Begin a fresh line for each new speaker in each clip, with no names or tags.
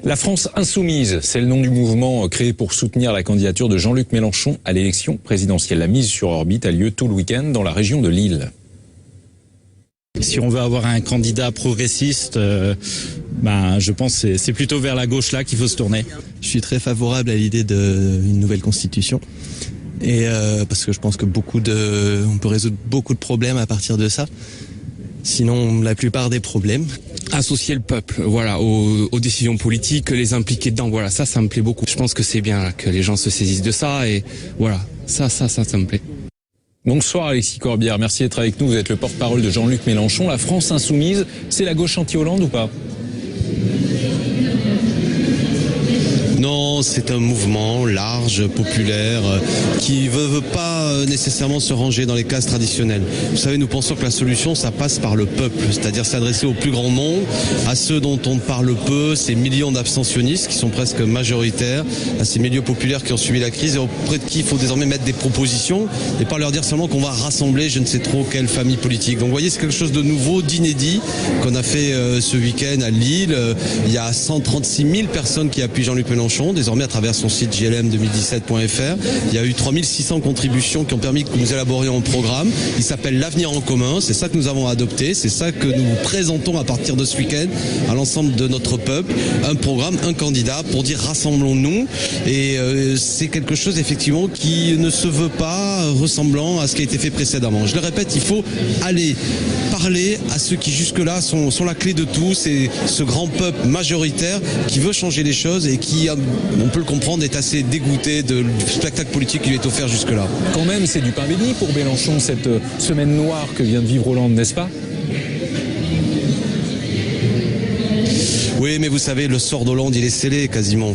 La France insoumise, c'est le nom du mouvement créé pour soutenir la candidature de Jean-Luc Mélenchon à l'élection présidentielle. La mise sur orbite a lieu tout le week-end dans la région de Lille.
Si on veut avoir un candidat progressiste, je pense que c'est plutôt vers la gauche là qu'il faut se tourner.
Je suis très favorable à l'idée d'une nouvelle constitution. Et parce que je pense que on peut résoudre beaucoup de problèmes à partir de ça. Sinon, la plupart des problèmes.
Associer le peuple, voilà, aux décisions politiques, les impliquer dedans, voilà, ça me plaît beaucoup. Je pense que c'est bien là, que les gens se saisissent de ça et voilà, ça me plaît.
Bonsoir Alexis Corbière, merci d'être avec nous. Vous êtes le porte-parole de Jean-Luc Mélenchon. La France insoumise, c'est la gauche anti-Hollande ou pas ?
Non, c'est un mouvement large, populaire, qui veut pas nécessairement se ranger dans les cases traditionnelles. Vous savez, nous pensons que la solution, ça passe par le peuple, c'est-à-dire s'adresser au plus grand nombre, à ceux dont on parle peu, ces millions d'abstentionnistes qui sont presque majoritaires, à ces milieux populaires qui ont subi la crise et auprès de qui il faut désormais mettre des propositions et pas leur dire seulement qu'on va rassembler je ne sais trop quelle famille politique. Donc vous voyez, c'est quelque chose de nouveau, d'inédit qu'on a fait ce week-end à Lille. Il y a 136 000 personnes qui appuient Jean-Luc Mélenchon, désormais à travers son site jlm2017.fr. Il y a eu 3600 contributions qui ont permis que nous élaborions un programme. Il s'appelle l'Avenir en commun. C'est ça que nous avons adopté. C'est ça que nous présentons à partir de ce week-end à l'ensemble de notre peuple. Un programme, un candidat pour dire rassemblons-nous. Et c'est quelque chose effectivement qui ne se veut pas ressemblant à ce qui a été fait précédemment. Je le répète, il faut aller parler à ceux qui jusque-là sont la clé de tout. C'est ce grand peuple majoritaire qui veut changer les choses et qui, on peut le comprendre, est assez dégoûté du spectacle politique qui lui est offert jusque-là.
Quand même, c'est du pain béni pour Mélenchon, cette semaine noire que vient de vivre Hollande, n'est-ce pas ?
Oui, mais vous savez, le sort d'Hollande, il est scellé quasiment.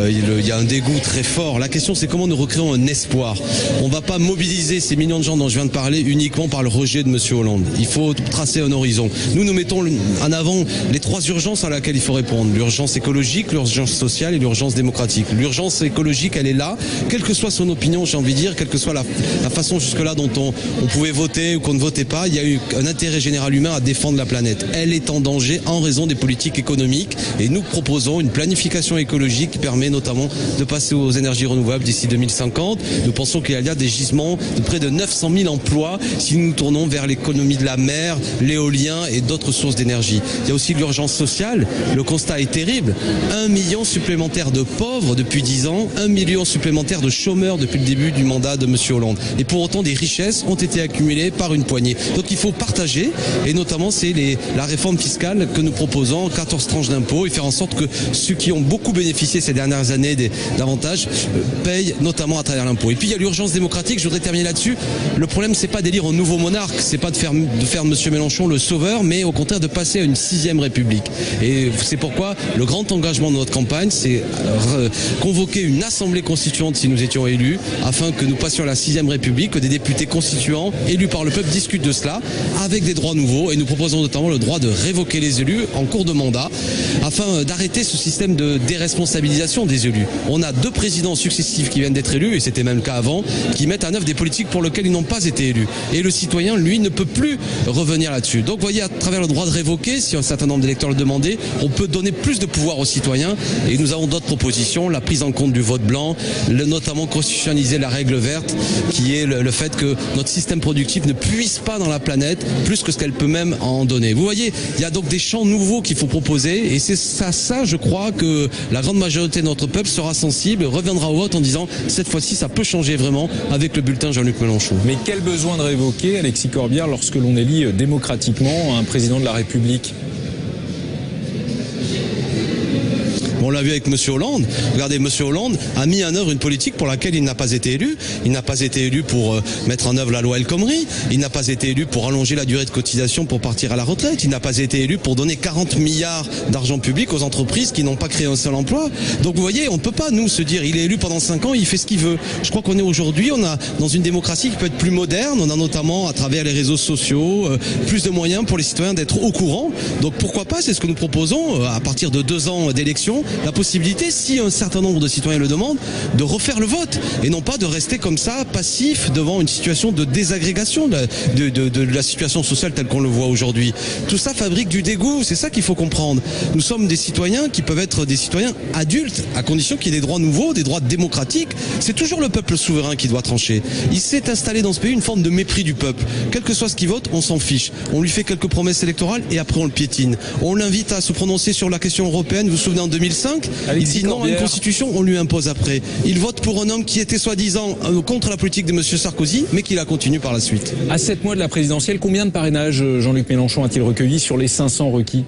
Il y a un dégoût très fort. La question, c'est comment nous recréons un espoir. On ne va pas mobiliser ces millions de gens dont je viens de parler uniquement par le rejet de M. Hollande. Il faut tracer un horizon. Nous mettons en avant les trois urgences à laquelle il faut répondre. L'urgence écologique, l'urgence sociale et l'urgence démocratique. L'urgence écologique, elle est là, quelle que soit son opinion, j'ai envie de dire, quelle que soit la façon jusque-là dont on pouvait voter ou qu'on ne votait pas, il y a eu un intérêt général humain à défendre la planète. Elle est en danger en raison des politiques économiques. Et nous proposons une planification écologique qui permet notamment de passer aux énergies renouvelables d'ici 2050. Nous pensons qu'il y a des gisements de près de 900 000 emplois si nous nous tournons vers l'économie de la mer, l'éolien et d'autres sources d'énergie. Il y a aussi l'urgence sociale. Le constat est terrible. 1 million supplémentaire de pauvres depuis 10 ans, 1 million supplémentaire de chômeurs depuis le début du mandat de M. Hollande. Et pour autant, des richesses ont été accumulées par une poignée. Donc il faut partager, et notamment c'est la réforme fiscale que nous proposons, 14 tranches d'impôts, et faire en sorte que ceux qui ont beaucoup bénéficié ces dernières années d'avantages payent notamment à travers l'impôt. Et puis il y a l'urgence démocratique, je voudrais terminer là-dessus. Le problème, c'est pas d'élire un nouveau monarque, c'est pas de faire de M. Mélenchon le sauveur, mais au contraire de passer à une 6e République. Et c'est pourquoi le grand engagement de notre campagne, c'est convoquer une assemblée constituante si nous étions élus, afin que nous passions à la 6e République, que des députés constituants élus par le peuple discutent de cela avec des droits nouveaux. Et nous proposons notamment le droit de révoquer les élus en cours de mandat, afin d'arrêter ce système de déresponsabilisation des élus. On a 2 présidents successifs qui viennent d'être élus, et c'était même le cas avant, qui mettent en œuvre des politiques pour lesquelles ils n'ont pas été élus. Et le citoyen, lui, ne peut plus revenir là-dessus. Donc, vous voyez, à travers le droit de révoquer, si un certain nombre d'électeurs le demandaient, on peut donner plus de pouvoir aux citoyens. Et nous avons d'autres propositions, la prise en compte du vote blanc, notamment constitutionnaliser la règle verte, qui est le fait que notre système productif ne puisse pas dans la planète plus que ce qu'elle peut même en donner. Vous voyez, il y a donc des champs nouveaux qu'il faut proposer, et c'est ça, je crois que la grande majorité de notre peuple sera sensible et reviendra au vote en disant cette fois-ci ça peut changer vraiment avec le bulletin Jean-Luc Mélenchon.
Mais quel besoin de révoquer, Alexis Corbière, lorsque l'on élit démocratiquement un président de la République ?
On l'a vu avec M. Hollande. Regardez, M. Hollande a mis en œuvre une politique pour laquelle il n'a pas été élu. Il n'a pas été élu pour mettre en œuvre la loi El Khomri. Il n'a pas été élu pour allonger la durée de cotisation pour partir à la retraite. Il n'a pas été élu pour donner 40 milliards d'argent public aux entreprises qui n'ont pas créé un seul emploi. Donc vous voyez, on ne peut pas nous se dire il est élu pendant 5 ans, il fait ce qu'il veut. Je crois qu'on est aujourd'hui, on a dans une démocratie qui peut être plus moderne. On a notamment à travers les réseaux sociaux plus de moyens pour les citoyens d'être au courant. Donc pourquoi pas, c'est ce que nous proposons à partir de 2 ans d'élection, la possibilité, si un certain nombre de citoyens le demandent, de refaire le vote et non pas de rester comme ça, passif devant une situation de désagrégation de la situation sociale telle qu'on le voit aujourd'hui. Tout ça fabrique du dégoût, c'est ça qu'il faut comprendre. Nous sommes des citoyens qui peuvent être des citoyens adultes, à condition qu'il y ait des droits nouveaux, des droits démocratiques. C'est toujours le peuple souverain qui doit trancher. Il s'est installé dans ce pays une forme de mépris du peuple. Quel que soit ce qu'il vote, on s'en fiche. On lui fait quelques promesses électorales et après on le piétine. On l'invite à se prononcer sur la question européenne. Vous vous souvenez en 2005, il dit non à une constitution, on lui impose après. Il vote pour un homme qui était soi-disant contre la politique de M. Sarkozy, mais qui la continue par la suite.
À 7 mois de la présidentielle, combien de parrainages Jean-Luc Mélenchon a-t-il recueilli sur les 500 requis ?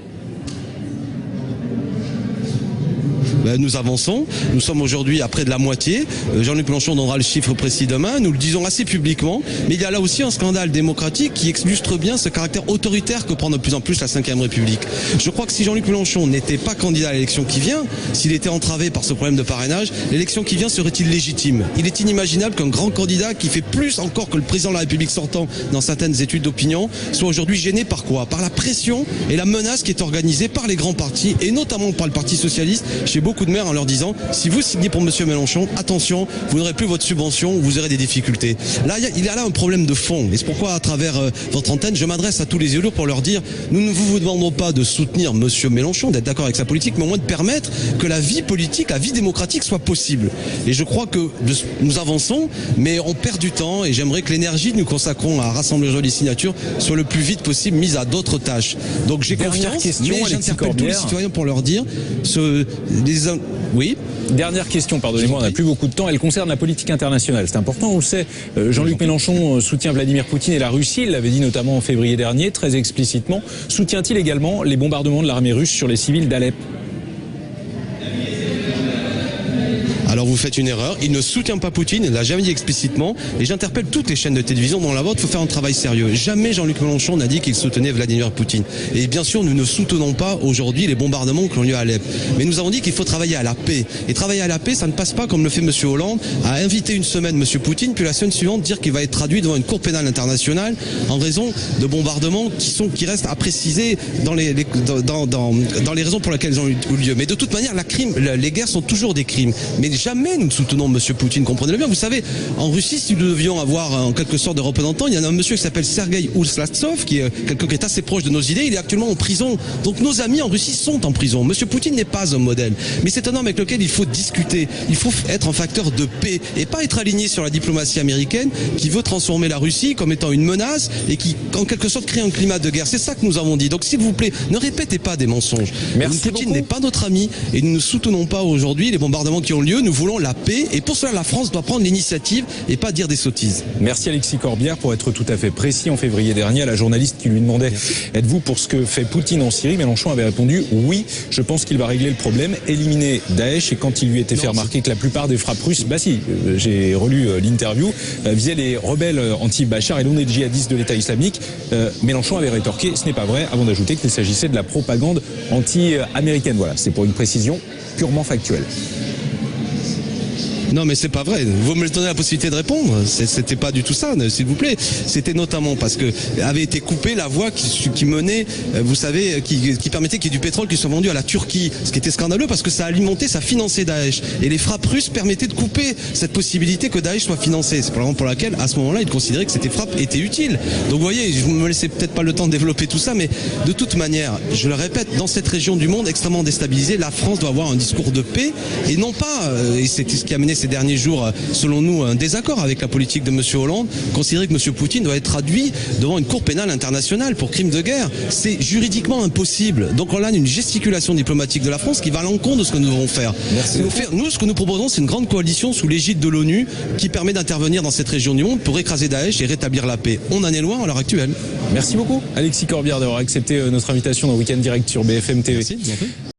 Nous avançons, nous sommes aujourd'hui à près de la moitié. Jean-Luc Mélenchon donnera le chiffre précis demain, nous le disons assez publiquement, mais il y a là aussi un scandale démocratique qui illustre bien ce caractère autoritaire que prend de plus en plus la Ve République. Je crois que si Jean-Luc Mélenchon n'était pas candidat à l'élection qui vient, s'il était entravé par ce problème de parrainage, l'élection qui vient serait illégitime. Il est inimaginable qu'un grand candidat qui fait plus encore que le président de la République sortant dans certaines études d'opinion soit aujourd'hui gêné par quoi ? Par la pression et la menace qui est organisée par les grands partis et notamment par le Parti Socialiste chez beaucoup de maires en leur disant si vous signez pour M. Mélenchon, attention, vous n'aurez plus votre subvention, vous aurez des difficultés. Là, il y a là un problème de fond. Et c'est pourquoi, à travers votre antenne, je m'adresse à tous les élus pour leur dire nous ne vous demandons pas de soutenir M. Mélenchon, d'être d'accord avec sa politique, mais au moins de permettre que la vie politique, la vie démocratique soit possible. Et je crois que nous avançons, mais on perd du temps et j'aimerais que l'énergie que nous consacrons à rassembler aujourd'hui les signatures soit le plus vite possible mise à d'autres tâches. Donc j'ai confiance, mais j'interpelle tous les citoyens pour leur dire oui.
Dernière question, pardonnez-moi, on n'a plus beaucoup de temps. Elle concerne la politique internationale. C'est important, on le sait. Jean-Luc Mélenchon soutient Vladimir Poutine et la Russie. Il l'avait dit notamment en février dernier, très explicitement. Soutient-il également les bombardements de l'armée russe sur les civils d'Alep ?
Alors vous faites une erreur, il ne soutient pas Poutine, il l'a jamais dit explicitement, et j'interpelle toutes les chaînes de télévision dont la vôtre, il faut faire un travail sérieux. Jamais Jean-Luc Mélenchon n'a dit qu'il soutenait Vladimir Poutine. Et bien sûr, nous ne soutenons pas aujourd'hui les bombardements qui ont lieu à Alep. Mais nous avons dit qu'il faut travailler à la paix. Et travailler à la paix, ça ne passe pas comme le fait M. Hollande, à inviter une semaine M. Poutine, puis la semaine suivante dire qu'il va être traduit devant une cour pénale internationale en raison de bombardements qui restent à préciser dans les raisons pour lesquelles ils ont eu lieu. Mais de toute manière, les guerres sont toujours des crimes. Mais jamais nous soutenons M. Poutine, comprenez-le bien. Vous savez, en Russie, si nous devions avoir en quelque sorte de représentants, il y en a un monsieur qui s'appelle Sergueï Ouslattsov, qui est quelqu'un qui est assez proche de nos idées, il est actuellement en prison. Donc nos amis en Russie sont en prison. M. Poutine n'est pas un modèle. Mais c'est un homme avec lequel il faut discuter. Il faut être un facteur de paix et pas être aligné sur la diplomatie américaine qui veut transformer la Russie comme étant une menace et qui, en quelque sorte, crée un climat de guerre. C'est ça que nous avons dit. Donc s'il vous plaît, ne répétez pas des mensonges. Poutine n'est pas notre ami et nous ne soutenons pas aujourd'hui les bombardements qui ont lieu. Nous voulons la paix et pour cela la France doit prendre l'initiative et pas dire des sottises.
Merci Alexis Corbière pour être tout à fait précis. En février dernier, à la journaliste qui lui demandait êtes-vous pour ce que fait Poutine en Syrie, Mélenchon avait répondu oui, je pense qu'il va régler le problème, éliminer Daesh. Et quand il lui était fait remarquer que la plupart des frappes russes, j'ai relu l'interview, visaient les rebelles anti-Bachar et non les djihadistes de l'État islamique, Mélenchon avait rétorqué ce n'est pas vrai, avant d'ajouter qu'il s'agissait de la propagande anti-américaine. Voilà, c'est pour une précision purement factuelle.
Non mais c'est pas vrai, vous me donnez la possibilité de répondre, c'était pas du tout ça, s'il vous plaît. C'était notamment parce que avait été coupée la voie qui menait, vous savez, qui permettait qu'il y ait du pétrole qui soit vendu à la Turquie, ce qui était scandaleux parce que ça alimentait, ça finançait Daesh. Et les frappes russes permettaient de couper cette possibilité que Daesh soit financé. C'est pour laquelle, à ce moment-là, il considérait que ces frappes étaient utiles. Donc vous voyez, je me laissais peut-être pas le temps de développer tout ça, mais de toute manière, je le répète, dans cette région du monde extrêmement déstabilisée, la France doit avoir un discours de paix et non pas, et c'est ce qui a mené ces derniers jours, selon nous, un désaccord avec la politique de M. Hollande, considérer que M. Poutine doit être traduit devant une cour pénale internationale pour crimes de guerre. C'est juridiquement impossible. Donc on a une gesticulation diplomatique de la France qui va à l'encontre de ce que nous devons faire. Nous, ce que nous proposons, c'est une grande coalition sous l'égide de l'ONU qui permet d'intervenir dans cette région du monde pour écraser Daesh et rétablir la paix. On en est loin à l'heure actuelle.
Merci beaucoup, Alexis Corbière, d'avoir accepté notre invitation dans Week-end Direct sur BFM TV.
Merci.